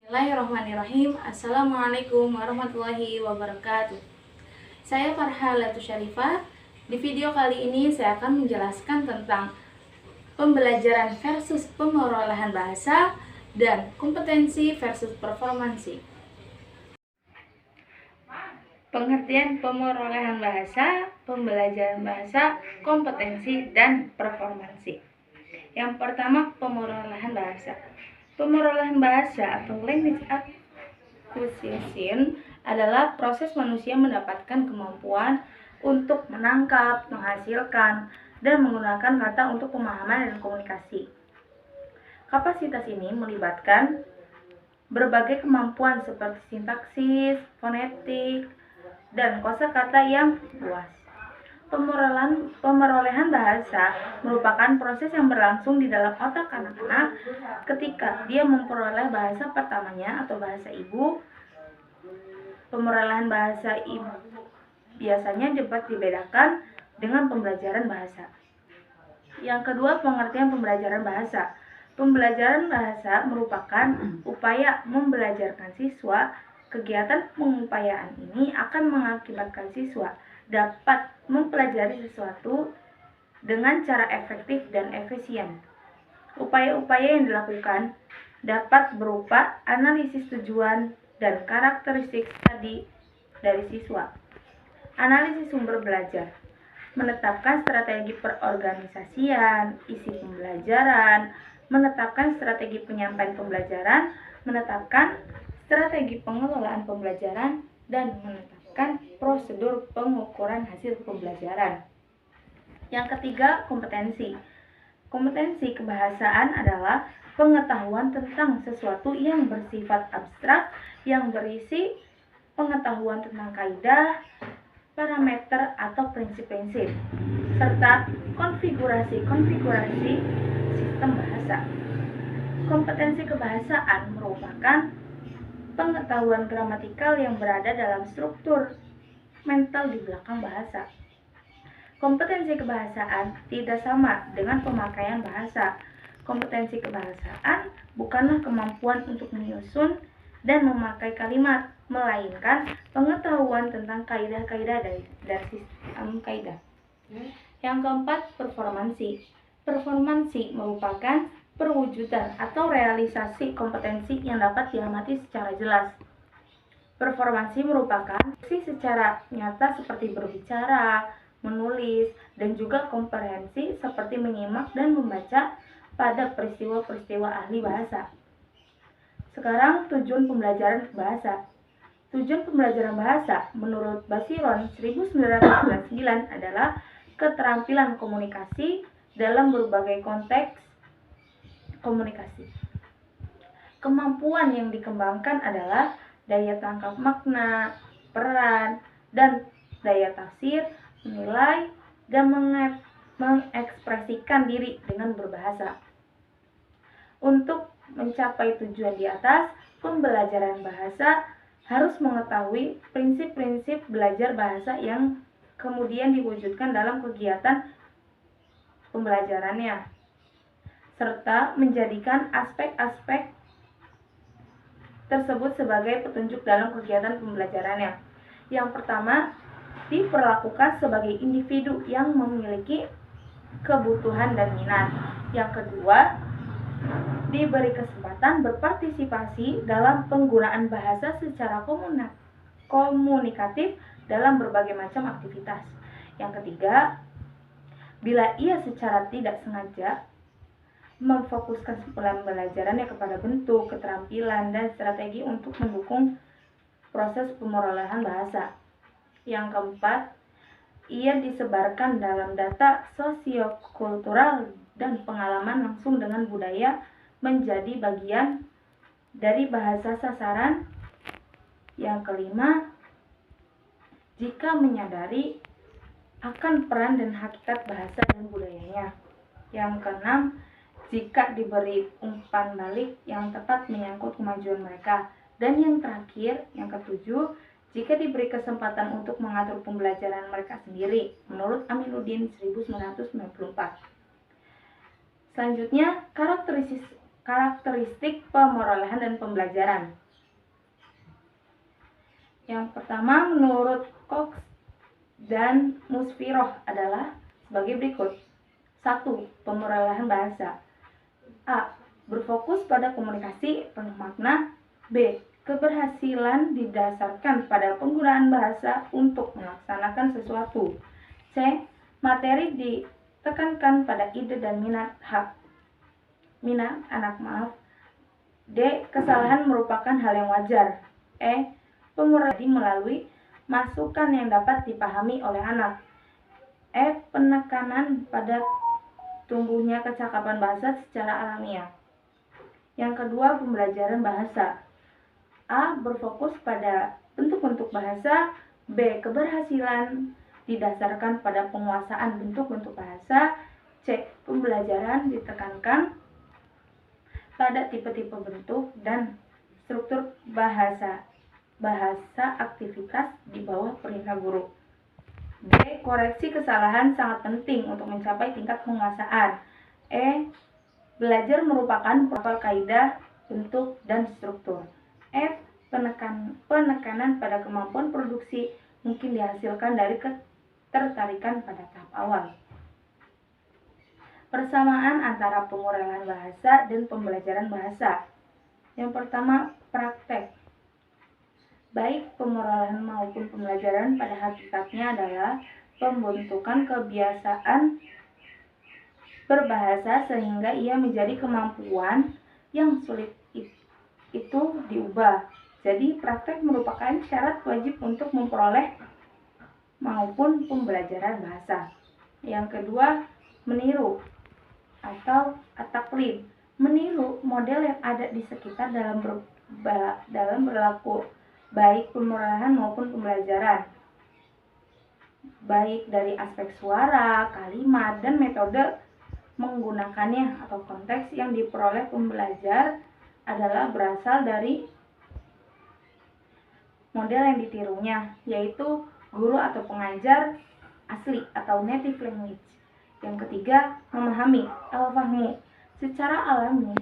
Bismillahirrahmanirrahim. Assalamualaikum warahmatullahi wabarakatuh. Saya Farha Latus Syarifah. Di video kali ini saya akan menjelaskan tentang pembelajaran versus pemerolehan bahasa dan kompetensi versus performansi. Pengertian pemerolehan bahasa, pembelajaran bahasa, kompetensi, dan performansi. Yang pertama, pemerolehan bahasa. Pemerolehan bahasa atau language acquisition adalah proses manusia mendapatkan kemampuan untuk menangkap, menghasilkan, dan menggunakan kata untuk pemahaman dan komunikasi. Kapasitas ini melibatkan berbagai kemampuan seperti sintaksis, fonetik, dan kosakata yang luas. Pemerolehan bahasa merupakan proses yang berlangsung di dalam otak anak-anak ketika dia memperoleh bahasa pertamanya atau bahasa ibu. Pemerolehan bahasa ibu biasanya dapat dibedakan dengan pembelajaran bahasa. Yang kedua, pengertian pembelajaran bahasa. Pembelajaran bahasa merupakan upaya membelajarkan siswa. Kegiatan pengupayaan ini akan mengakibatkan siswa dapat mempelajari sesuatu dengan cara efektif dan efisien. Upaya-upaya yang dilakukan dapat berupa analisis tujuan dan karakteristik tadi dari siswa. Analisis sumber belajar, menetapkan strategi perorganisasian, isi pembelajaran, menetapkan strategi penyampaian pembelajaran, menetapkan strategi pengelolaan pembelajaran, dan menetapkan prosedur pengukuran hasil pembelajaran. Yang ketiga, kompetensi. Kompetensi kebahasaan adalah pengetahuan tentang sesuatu yang bersifat abstrak yang berisi pengetahuan tentang kaidah, parameter atau prinsip-prinsip, serta konfigurasi-konfigurasi sistem bahasa. Kompetensi kebahasaan merupakan pengetahuan gramatikal yang berada dalam struktur mental di belakang bahasa. Kompetensi kebahasaan tidak sama dengan pemakaian bahasa. Kompetensi kebahasaan bukanlah kemampuan untuk menyusun dan memakai kalimat, melainkan pengetahuan tentang kaidah-kaidah dari sistem kaidah. Yang keempat, performansi. Performansi merupakan perwujudan atau realisasi kompetensi yang dapat diamati secara jelas. Performansi merupakan aksi secara nyata seperti berbicara, menulis, dan juga komprehensi seperti menyimak dan membaca pada peristiwa-peristiwa ahli bahasa. Sekarang tujuan pembelajaran bahasa. Tujuan pembelajaran bahasa menurut Basiron 1999 adalah keterampilan komunikasi dalam berbagai konteks komunikasi. Kemampuan yang dikembangkan adalah daya tangkap makna, peran, dan daya tafsir, menilai, dan mengekspresikan diri dengan berbahasa. Untuk mencapai tujuan di atas, pembelajaran bahasa harus mengetahui prinsip-prinsip belajar bahasa yang kemudian diwujudkan dalam kegiatan pembelajarannya, serta menjadikan aspek-aspek tersebut sebagai petunjuk dalam kegiatan pembelajarannya. Yang pertama, diperlakukan sebagai individu yang memiliki kebutuhan dan minat. Yang kedua, diberi kesempatan berpartisipasi dalam penggunaan bahasa secara komunikatif dalam berbagai macam aktivitas. Yang ketiga, bila ia secara tidak sengaja memfokuskan pembelajarannya kepada bentuk, keterampilan, dan strategi untuk mendukung proses pemerolehan bahasa. Yang keempat, ia disebarkan dalam data sosiokultural dan pengalaman langsung dengan budaya menjadi bagian dari bahasa sasaran. Yang kelima, jika menyadari akan peran dan hakikat bahasa dan budayanya. Yang keenam, jika diberi umpan balik yang tepat menyangkut kemajuan mereka. Dan yang terakhir, yang ketujuh, jika diberi kesempatan untuk mengatur pembelajaran mereka sendiri, menurut Aminuddin 1994. Selanjutnya, karakteristik pemerolehan dan pembelajaran. Yang pertama menurut Cox dan Musfiroh adalah sebagai berikut. 1. Pemerolehan bahasa. A. Berfokus pada komunikasi penuh makna. B. Keberhasilan didasarkan pada penggunaan bahasa untuk melaksanakan sesuatu. C. Materi ditekankan pada ide dan minat anak. D. Kesalahan merupakan hal yang wajar. E. Pemerolehan melalui masukan yang dapat dipahami oleh anak. F. Penekanan pada tumbuhnya kecakapan bahasa secara alamiah. Yang kedua, pembelajaran bahasa. A. Berfokus pada bentuk-bentuk bahasa. B. Keberhasilan didasarkan pada penguasaan bentuk-bentuk bahasa. C. Pembelajaran ditekankan pada tipe-tipe bentuk dan struktur bahasa aktivitas di bawah perintah guru. D. Koreksi kesalahan sangat penting untuk mencapai tingkat penguasaan. E. Belajar merupakan hafal kaidah, bentuk, dan struktur. F. Penekanan pada kemampuan produksi mungkin dihasilkan dari ketertarikan pada tahap awal. Persamaan antara pemerolehan bahasa dan pembelajaran bahasa. Yang pertama, praktek. Baik pemerolehan maupun pembelajaran pada hakikatnya adalah pembentukan kebiasaan berbahasa sehingga ia menjadi kemampuan yang sulit itu diubah. Jadi praktek merupakan syarat wajib untuk memperoleh maupun pembelajaran bahasa. Yang kedua, meniru atau taklid. Meniru model yang ada di sekitar dalam berlaku baik pemerolehan maupun pembelajaran, baik dari aspek suara, kalimat, dan metode menggunakannya atau konteks yang diperoleh pembelajar adalah berasal dari model yang ditirunya, yaitu guru atau pengajar asli atau native language. Yang ketiga, memahami al-fahmu. Secara alami,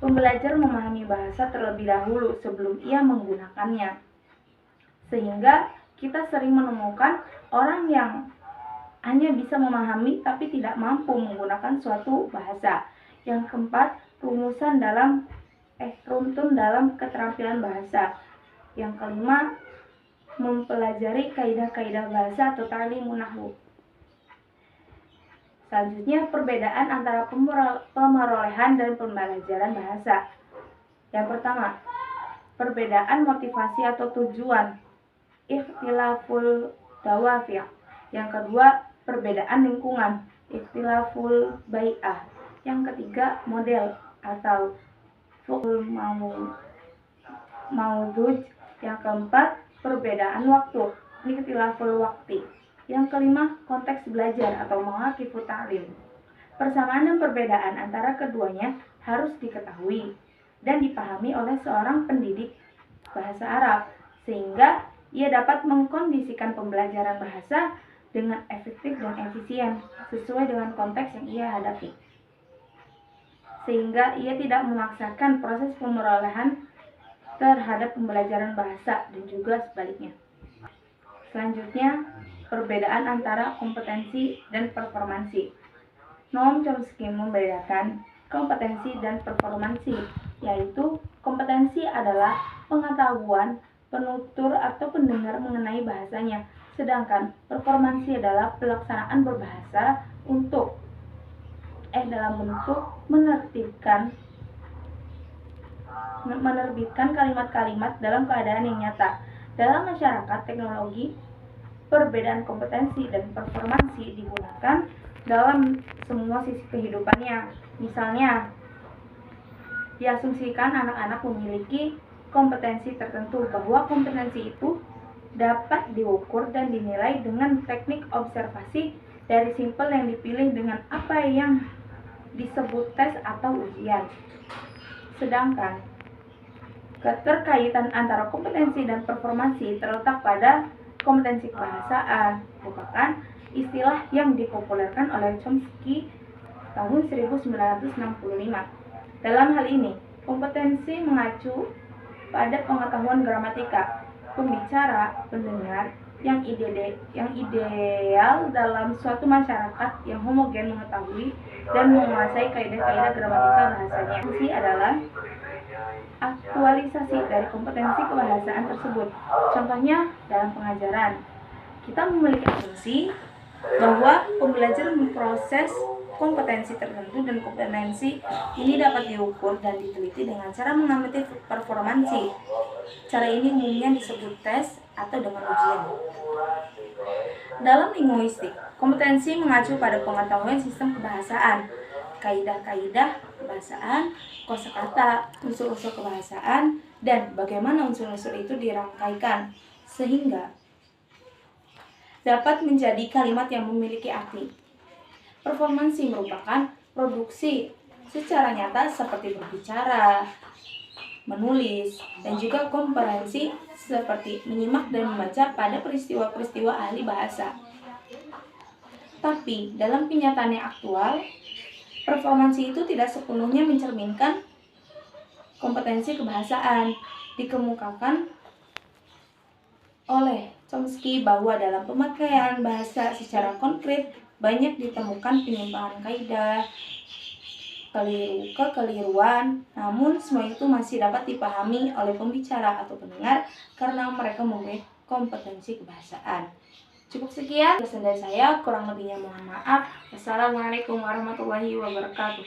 pembelajar memahami bahasa terlebih dahulu sebelum ia menggunakannya. Sehingga kita sering menemukan orang yang hanya bisa memahami tapi tidak mampu menggunakan suatu bahasa. Yang keempat, runtun dalam keterampilan bahasa. Yang kelima, mempelajari kaidah-kaidah bahasa atau ta'limun nahwu. Selanjutnya, perbedaan antara pemerolehan dan pembelajaran bahasa. Yang pertama, perbedaan motivasi atau tujuan, ikhtilaful dawafi'. Yang kedua, perbedaan lingkungan, ikhtilaful bai'ah. Yang ketiga, model atau fu'ul mauduj. Yang keempat, perbedaan waktu, ikhtilaful waqti. Yang kelima, konteks belajar atau mawaqifut ta'lim. Persamaan dan perbedaan antara keduanya harus diketahui dan dipahami oleh seorang pendidik bahasa Arab, sehingga ia dapat mengkondisikan pembelajaran bahasa dengan efektif dan efisien sesuai dengan konteks yang ia hadapi, sehingga ia tidak memaksakan proses pemerolehan terhadap pembelajaran bahasa dan juga sebaliknya. Selanjutnya, perbedaan antara kompetensi dan performansi. Noam Chomsky membedakan kompetensi dan performansi, yaitu kompetensi adalah pengetahuan penutur atau pendengar mengenai bahasanya, sedangkan performansi adalah pelaksanaan berbahasa dalam bentuk menerbitkan kalimat-kalimat dalam keadaan yang nyata. Dalam masyarakat teknologi, perbedaan kompetensi dan performansi digunakan dalam semua sisi kehidupannya. Misalnya, diasumsikan anak-anak memiliki kompetensi tertentu, bahwa kompetensi itu dapat diukur dan dinilai dengan teknik observasi dari sampel yang dipilih dengan apa yang disebut tes atau ujian. Sedangkan keterkaitan antara kompetensi dan performansi terletak pada kompetensi kebahasaan, merupakan istilah yang dipopulerkan oleh Chomsky tahun 1965. Dalam hal ini, kompetensi mengacu pada pengetahuan gramatika, pembicara, pendengar, yang ideal dalam suatu masyarakat yang homogen mengetahui dan menguasai kaidah-kaidah gramatika bahasanya. Fungsi adalah aktualisasi dari kompetensi kebahasaan tersebut. Contohnya dalam pengajaran, kita memiliki asumsi bahwa pembelajar memproses kompetensi tertentu, dan kompetensi ini dapat diukur dan diteliti dengan cara mengamati performansi. Cara ini umumnya disebut tes atau dengan ujian. Dalam linguistik, kompetensi mengacu pada pengetahuan sistem kebahasaan, kaidah-kaidah kebahasaan, kosakata, unsur-unsur kebahasaan, dan bagaimana unsur-unsur itu dirangkaikan sehingga dapat menjadi kalimat yang memiliki arti. Performansi merupakan produksi secara nyata seperti berbicara, menulis, dan juga kompetensi seperti menyimak dan membaca pada peristiwa-peristiwa ahli bahasa. Tapi dalam kenyataan yang aktual, performansi itu tidak sepenuhnya mencerminkan kompetensi kebahasaan. Dikemukakan oleh Chomsky bahwa dalam pemakaian bahasa secara konkret banyak ditemukan penyimpangan kaidah, kekeliruan, namun semua itu masih dapat dipahami oleh pembicara atau pendengar karena mereka memiliki kompetensi kebahasaan. Cukup sekian pesan dari saya, kurang lebihnya mohon maaf. Wassalamualaikum warahmatullahi wabarakatuh.